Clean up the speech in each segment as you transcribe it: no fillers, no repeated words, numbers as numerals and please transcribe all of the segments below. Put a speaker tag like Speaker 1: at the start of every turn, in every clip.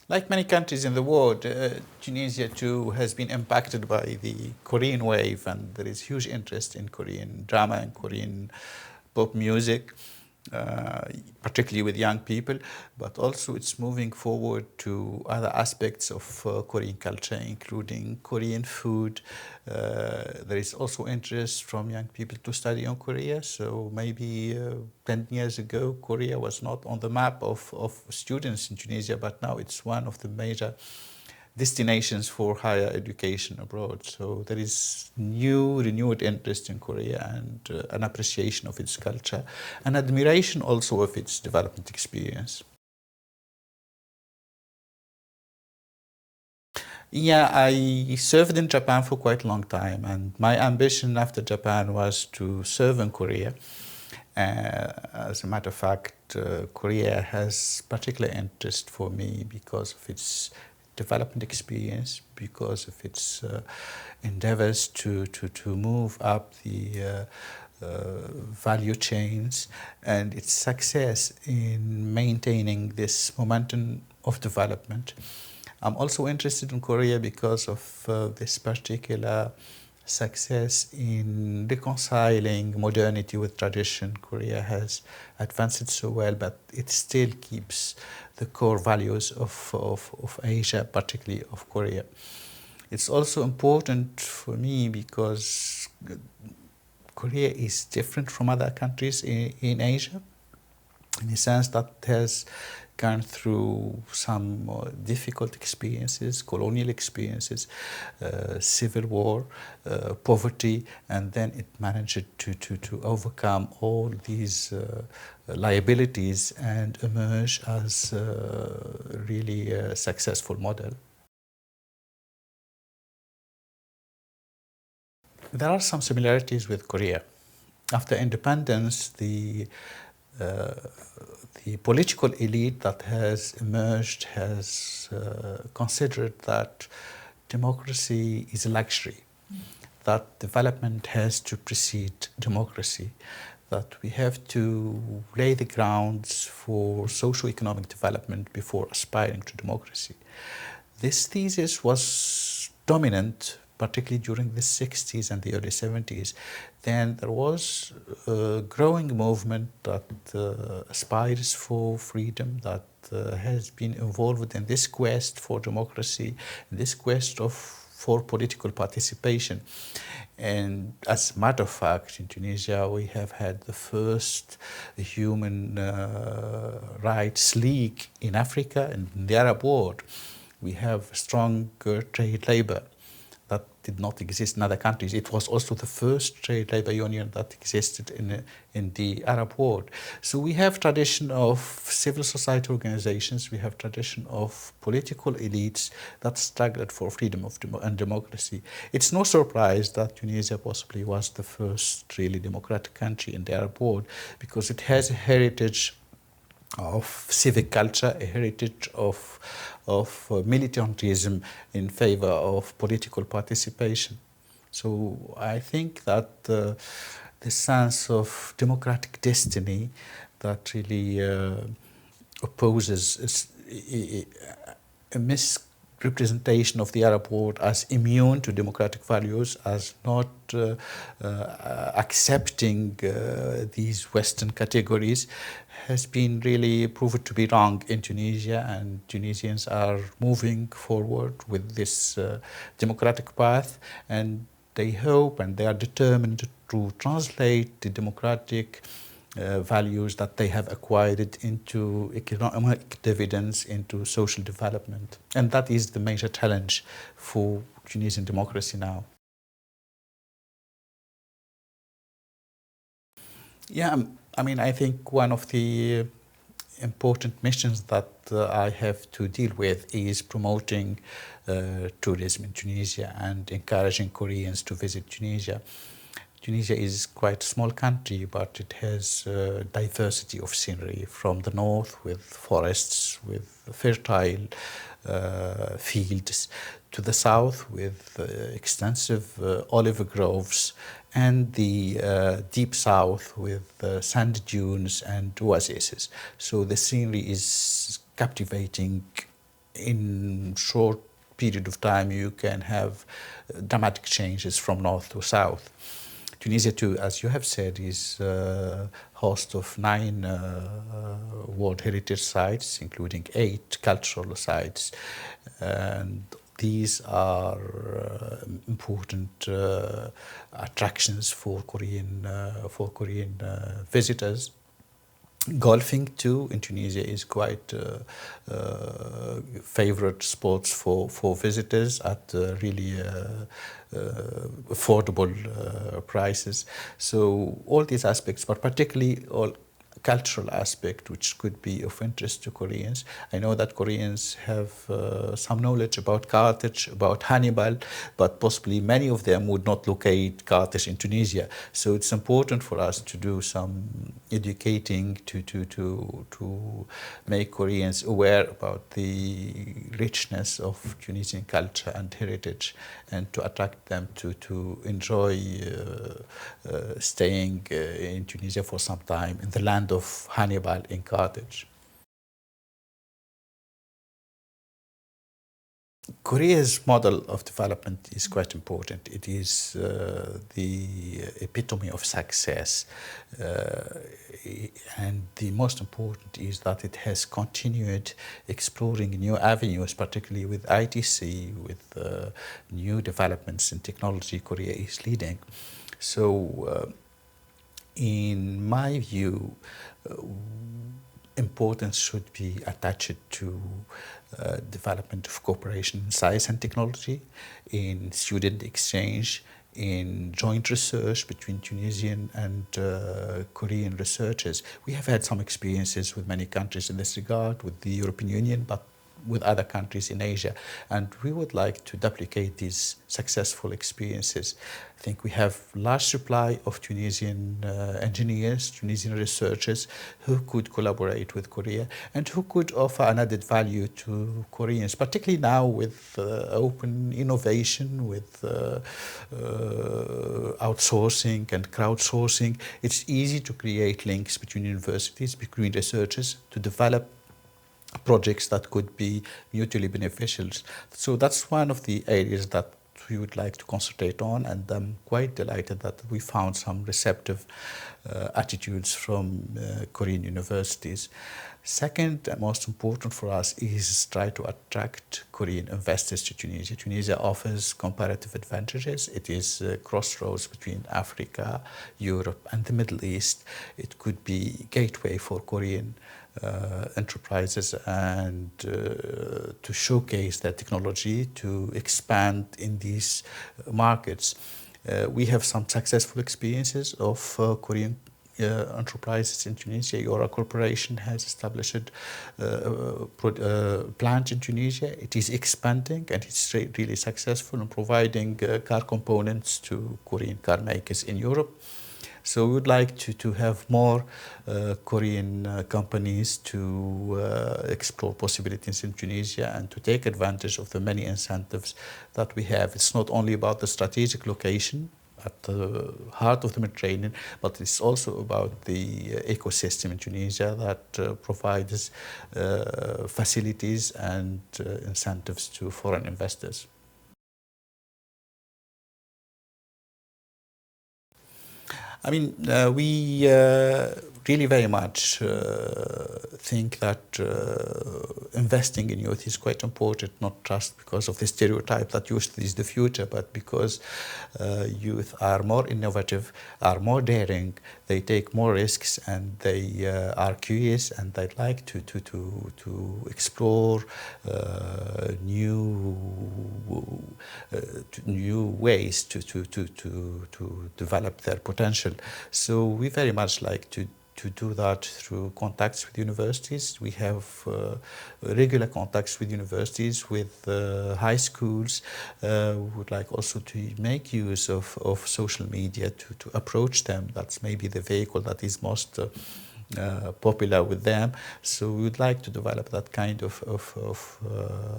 Speaker 1: Like many countries in the world, Tunisia too has been impacted by the Korean wave, and there is huge interest in Korean drama and Korean pop music, uh, particularly with young people, but also it's moving forward to other aspects of Korean culture, including Korean food. There is also interest from young people to study on Korea. So maybe 10 years ago, Korea was not on the map of students in Tunisia, but now it's one of the major destinations for higher education abroad. So there is renewed interest in Korea and an appreciation of its culture, and admiration also of its development experience. Yeah, I served in Japan for quite a long time, and my ambition after Japan was to serve in Korea. As a matter of fact, Korea has particular interest for me because of its development experience, because of its endeavors to move up the value chains, and its success in maintaining this momentum of development. I'm also interested in Korea because of this particular success in reconciling modernity with tradition. Korea has advanced so well, but it still keeps the core values of Asia, particularly of Korea. It's also important for me because Korea is different from other countries in Asia, in the sense that it has gone through some difficult experiences, colonial experiences, civil war, poverty, and then it managed to overcome all these liabilities and emerge as a really successful model. There are some similarities with Korea. After independence, uh, the political elite that has emerged has considered that democracy is a luxury, that development has to precede democracy, that we have to lay the grounds for socio-economic development before aspiring to democracy. This thesis was dominant, particularly during the 60s and the early 70s. Then there was a growing movement that aspires for freedom, that has been involved in this quest for democracy, this quest for political participation. And as a matter of fact, in Tunisia, we have had the first human rights league in Africa and in the Arab world. We have strong trade labor that did not exist in other countries. It was also the first trade labor union that existed in the Arab world. So we have tradition of civil society organizations, we have tradition of political elites that struggled for freedom and democracy. It's no surprise that Tunisia possibly was the first really democratic country in the Arab world, because it has a heritage of civic culture, a heritage of militantism in favor of political participation. So I think that the sense of democratic destiny that really opposes a misrepresentation of the Arab world as immune to democratic values, as not accepting these Western categories, has been really proven to be wrong in Tunisia, and Tunisians are moving forward with this democratic path, and they hope and they are determined to translate the democratic values that they have acquired into economic dividends, into social development. And that is the major challenge for Tunisian democracy now. Yeah, I mean, I think one of the important missions that I have to deal with is promoting tourism in Tunisia and encouraging Koreans to visit Tunisia. Tunisia is quite a small country, but it has diversity of scenery, from the north with forests, with fertile fields, to the south with extensive olive groves, and the deep south with sand dunes and oases. So the scenery is captivating in short period of time you can have dramatic changes from north to south. Tunisia too, as you have said, is host of 9 World Heritage Sites, including 8 cultural sites. And these are important attractions for Korean visitors. Golfing too in Tunisia is quite favorite sports for visitors at really affordable prices. So all these aspects, but particularly all cultural aspect which could be of interest to Koreans. I know that Koreans have some knowledge about Carthage, about Hannibal, but possibly many of them would not locate Carthage in Tunisia. So it's important for us to do some educating to make Koreans aware about the richness of Tunisian culture and heritage, and to attract them to enjoy staying in Tunisia for some time in the land of Hannibal in Carthage. Korea's model of development is quite important. It is the epitome of success. And the most important is that it has continued exploring new avenues, particularly with ITC, with new developments in technology Korea is leading. So, in my view, importance should be attached to development of cooperation in science and technology, in student exchange, in joint research between Tunisian and Korean researchers. We have had some experiences with many countries in this regard, with the European Union, but with other countries in Asia. And we would like to duplicate these successful experiences. I think we have large supply of Tunisian engineers, Tunisian researchers who could collaborate with Korea and who could offer an added value to Koreans, particularly now with open innovation, with outsourcing and crowdsourcing. It's easy to create links between universities, between researchers, to develop projects that could be mutually beneficial. So that's one of the areas that we would like to concentrate on, and I'm quite delighted that we found some receptive attitudes from Korean universities. Second, and most important for us, is try to attract Korean investors to Tunisia. Tunisia offers comparative advantages. It is a crossroads between Africa, Europe, and the Middle East. It could be a gateway for Korean enterprises and to showcase their technology, to expand in these markets. We have some successful experiences of Korean enterprises in Tunisia. Yora Corporation has established a plant in Tunisia. It is expanding and it's really successful in providing car components to Korean car makers in Europe. So we would like to have more Korean companies to explore possibilities in Tunisia and to take advantage of the many incentives that we have. It's not only about the strategic location at the heart of the Mediterranean, but it's also about the ecosystem in Tunisia that provides facilities and incentives to foreign investors. I mean, we really very much think that investing in youth is quite important, not just because of the stereotype that youth is the future, but because youth are more innovative, are more daring, they take more risks, and they are curious, and they'd like to explore new ways to develop their potential. So we very much like to do that through contacts with universities. We have regular contacts with universities, with high schools. We would like also to make use of social media to approach them. That's maybe the vehicle that is most popular with them. So we would like to develop that kind of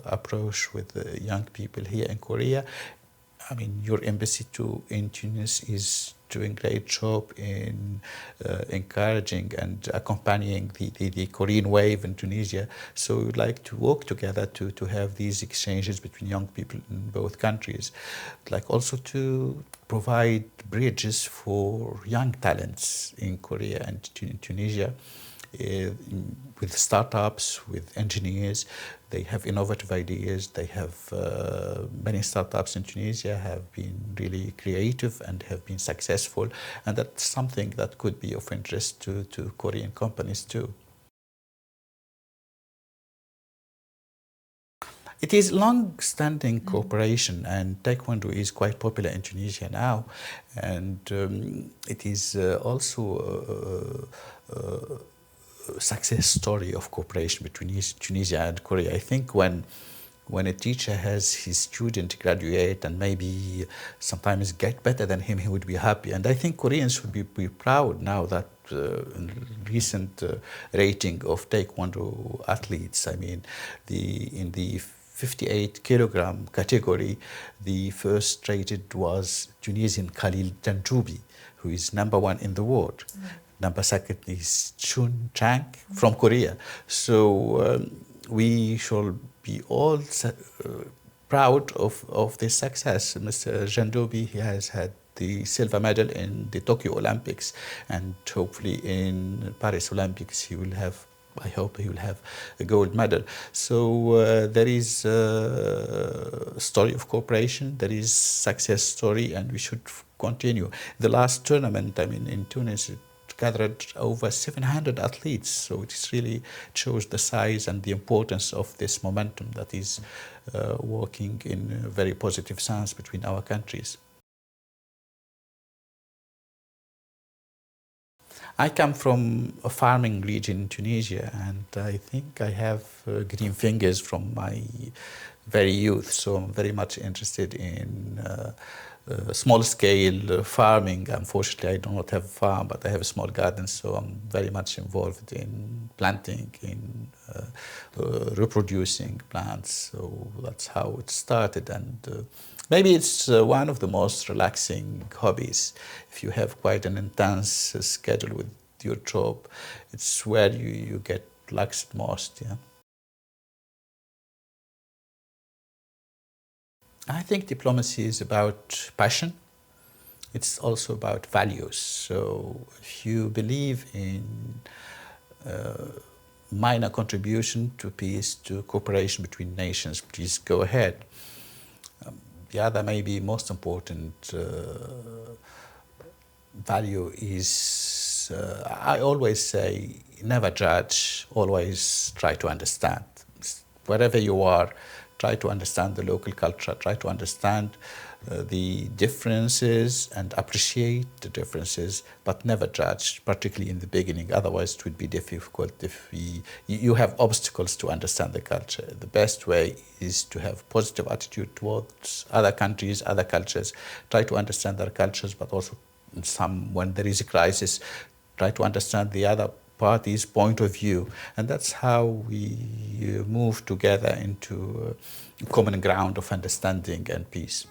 Speaker 1: approach with young people here in Korea. I mean, your embassy too in Tunis is doing great job in encouraging and accompanying the Korean wave in Tunisia. So we would like to work together to have these exchanges between young people in both countries. We'd like also to provide bridges for young talents in Korea and Tunisia. With startups, with engineers, they have innovative ideas. They have many startups in Tunisia have been really creative and have been successful, and that's something that could be of interest to Korean companies too. It is long-standing cooperation, and Taekwondo is quite popular in Tunisia now, and it is also a success story of cooperation between Tunisia and Korea. I think when a teacher has his student graduate and maybe sometimes get better than him, he would be happy. And I think Koreans would be proud now that in recent rating of Taekwondo athletes, I mean, in the 58 kilogram category, the first rated was Tunisian Khalil Janjoubi, who is #1 in the world. Number second is Chun Chang from Korea. So we shall be all proud of this success. Mr. Janjoubi, he has had the silver medal in the Tokyo Olympics, and hopefully in Paris Olympics I hope he will have a gold medal. So there is a story of cooperation, there is success story, and we should continue. The last tournament, I mean, in Tunis, it gathered over 700 athletes. So it really shows the size and the importance of this momentum that is working in a very positive sense between our countries. I come from a farming region in Tunisia, and I think I have green fingers from my very youth. So I'm very much interested in small-scale farming. Unfortunately, I do not have a farm, but I have a small garden, so I'm very much involved in planting, in reproducing plants. So that's how it started, and maybe it's one of the most relaxing hobbies. If you have quite an intense schedule with your job, it's where you get relaxed most, yeah. I think diplomacy is about passion. It's also about values. So if you believe in minor contribution to peace, to cooperation between nations, please go ahead. The other, maybe most important value is, I always say, never judge, always try to understand. Wherever you are, try to understand the local culture, try to understand the differences and appreciate the differences, but never judge, particularly in the beginning. Otherwise, it would be difficult if you have obstacles to understand the culture. The best way is to have positive attitude towards other countries, other cultures. Try to understand their cultures, but also when there is a crisis, try to understand the other party's point of view, and that's how we move together into a common ground of understanding and peace.